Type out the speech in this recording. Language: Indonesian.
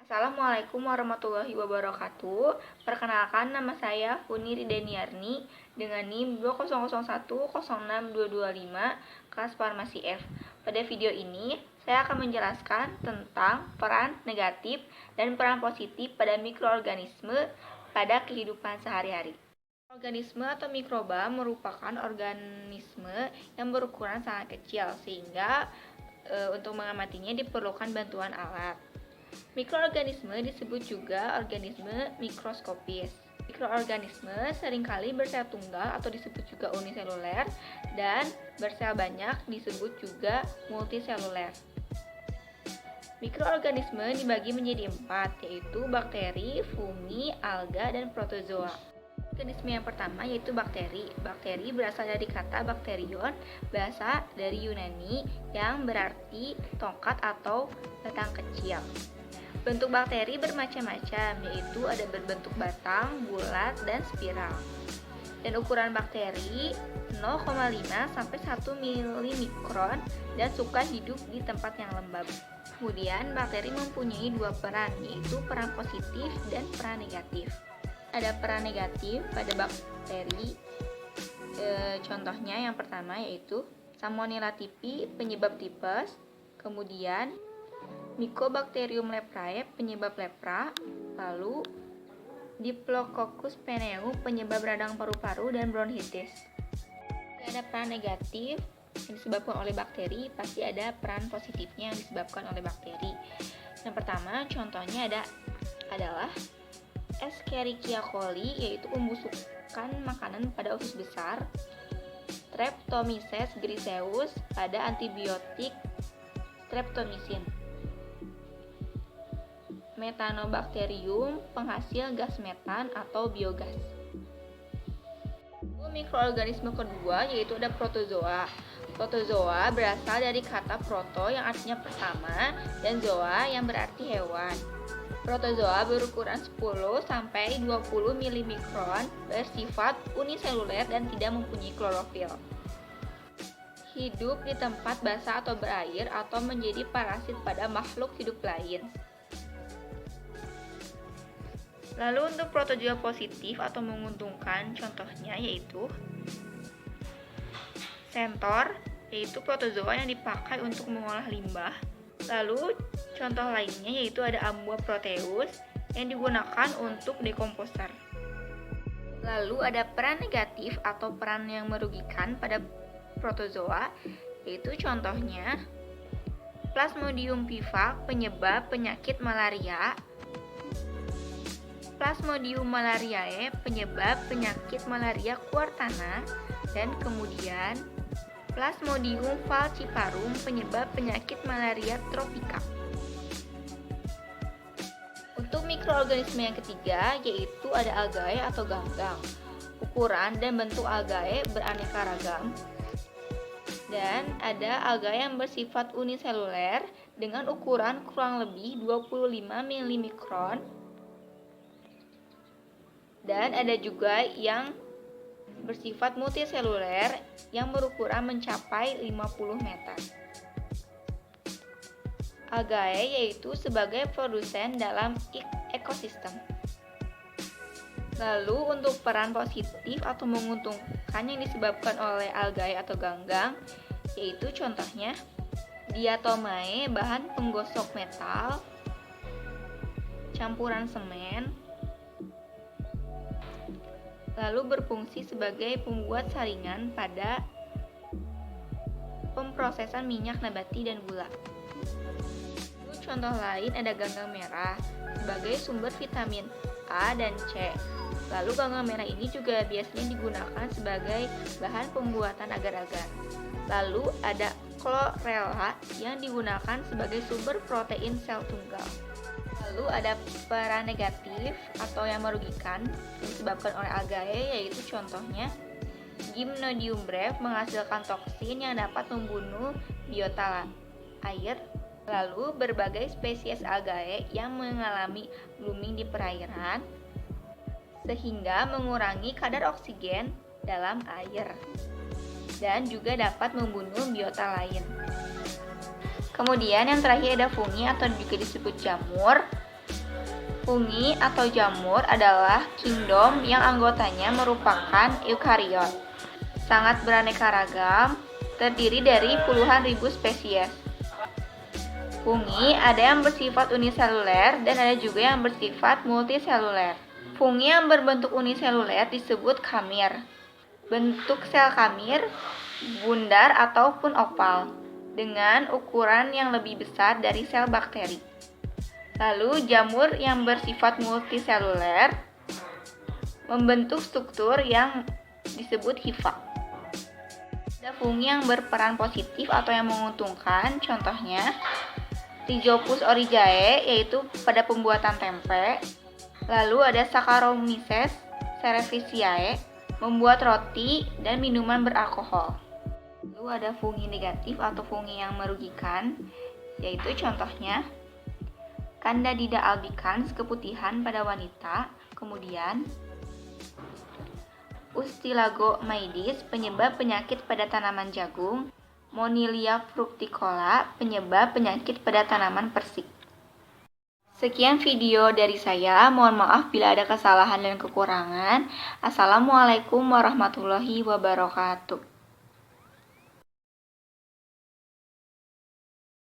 Assalamualaikum warahmatullahi wabarakatuh. Perkenalkan, nama saya Funi Rideniarni dengan NIM 200106225 kelas Farmasi F. Pada video ini, saya akan menjelaskan tentang peran negatif dan peran positif pada mikroorganisme pada kehidupan sehari-hari. Organisme atau mikroba merupakan organisme yang berukuran sangat kecil, sehingga untuk mengamatinya diperlukan bantuan alat. Mikroorganisme disebut juga organisme mikroskopis. Mikroorganisme seringkali bersel tunggal atau disebut juga uniseluler, dan bersel banyak disebut juga multiseluler. Mikroorganisme dibagi menjadi 4, yaitu bakteri, fungi, alga, dan protozoa. Organisme yang pertama yaitu bakteri. Bakteri berasal dari kata bakterion, bahasa dari Yunani yang berarti tongkat atau batang kecil. Bentuk bakteri bermacam-macam, yaitu ada berbentuk batang, bulat, dan spiral. Dan ukuran bakteri 0,5 sampai 1 milimikron dan suka hidup di tempat yang lembab. Kemudian bakteri mempunyai dua peran, yaitu peran positif dan peran negatif. Ada peran negatif pada bakteri, contohnya yang pertama yaitu Salmonella typhi, penyebab tipes, kemudian Mycobacterium leprae, penyebab lepra, lalu Diplococcus pneumoniae, penyebab radang paru-paru dan bronkitis. Jika ada peran negatif yang disebabkan oleh bakteri, pasti ada peran positifnya yang disebabkan oleh bakteri. Yang pertama, contohnya adalah Escherichia coli, yaitu pembusukan makanan pada usus besar, Streptomyces griseus pada antibiotik streptomycin, Methanobacterium, penghasil gas metan atau biogas. Mikroorganisme kedua yaitu ada protozoa. Protozoa berasal dari kata proto yang artinya pertama dan zoa yang berarti hewan. Protozoa berukuran 10 sampai 20 milimikron, bersifat uniseluler dan tidak mempunyai klorofil. Hidup di tempat basah atau berair atau menjadi parasit pada makhluk hidup lain. Lalu untuk protozoa positif atau menguntungkan, contohnya yaitu Centor, yaitu protozoa yang dipakai untuk mengolah limbah. Lalu contoh lainnya yaitu ada Ambua proteus yang digunakan untuk dekomposer. Lalu ada peran negatif atau peran yang merugikan pada protozoa, yaitu contohnya Plasmodium vivax, penyebab penyakit malaria, Plasmodium malariae, penyebab penyakit malaria kuartana, dan kemudian Plasmodium falciparum, penyebab penyakit malaria tropika. Untuk mikroorganisme yang ketiga yaitu ada algae atau ganggang. Ukuran dan bentuk algae beraneka ragam. Dan ada algae yang bersifat uniseluler dengan ukuran kurang lebih 25 milimikron. Dan ada juga yang bersifat multiseluler yang berukuran mencapai 50 meter. Algae yaitu sebagai produsen dalam ekosistem. Lalu untuk peran positif atau menguntungkan yang disebabkan oleh algae atau ganggang, yaitu contohnya Diatomae, bahan penggosok metal, campuran semen, lalu berfungsi sebagai pembuat saringan pada pemprosesan minyak nabati dan gula. Contoh lain ada ganggang merah sebagai sumber vitamin A dan C. Lalu ganggang merah ini juga biasanya digunakan sebagai bahan pembuatan agar-agar. Lalu ada chlorella yang digunakan sebagai sumber protein sel tunggal. Lalu ada peran negatif atau yang merugikan yang disebabkan oleh algae, yaitu contohnya Gymnodium breve, menghasilkan toksin yang dapat membunuh biota air. Lalu berbagai spesies algae yang mengalami blooming di perairan sehingga mengurangi kadar oksigen dalam air dan juga dapat membunuh biota lain. Kemudian yang terakhir ada fungi atau juga disebut jamur. Fungi atau jamur adalah kingdom yang anggotanya merupakan eukariot. Sangat beraneka ragam, terdiri dari puluhan ribu spesies. Fungi ada yang bersifat uniseluler dan ada juga yang bersifat multiseluler. Fungi yang berbentuk uniseluler disebut kamir. Bentuk sel kamir bundar ataupun oval dengan ukuran yang lebih besar dari sel bakteri. Lalu jamur yang bersifat multiseluler membentuk struktur yang disebut hifa. Ada fungi yang berperan positif atau yang menguntungkan, contohnya Rhizopus oryzae yaitu pada pembuatan tempe. Lalu ada Saccharomyces cerevisiae membuat roti dan minuman beralkohol. Lalu ada fungi negatif atau fungi yang merugikan, yaitu contohnya Candida albicans keputihan pada wanita, kemudian Ustilagomaides penyebab penyakit pada tanaman jagung, Monilia fructicola penyebab penyakit pada tanaman persik. Sekian video dari saya, mohon maaf bila ada kesalahan dan kekurangan. Assalamualaikum warahmatullahi wabarakatuh.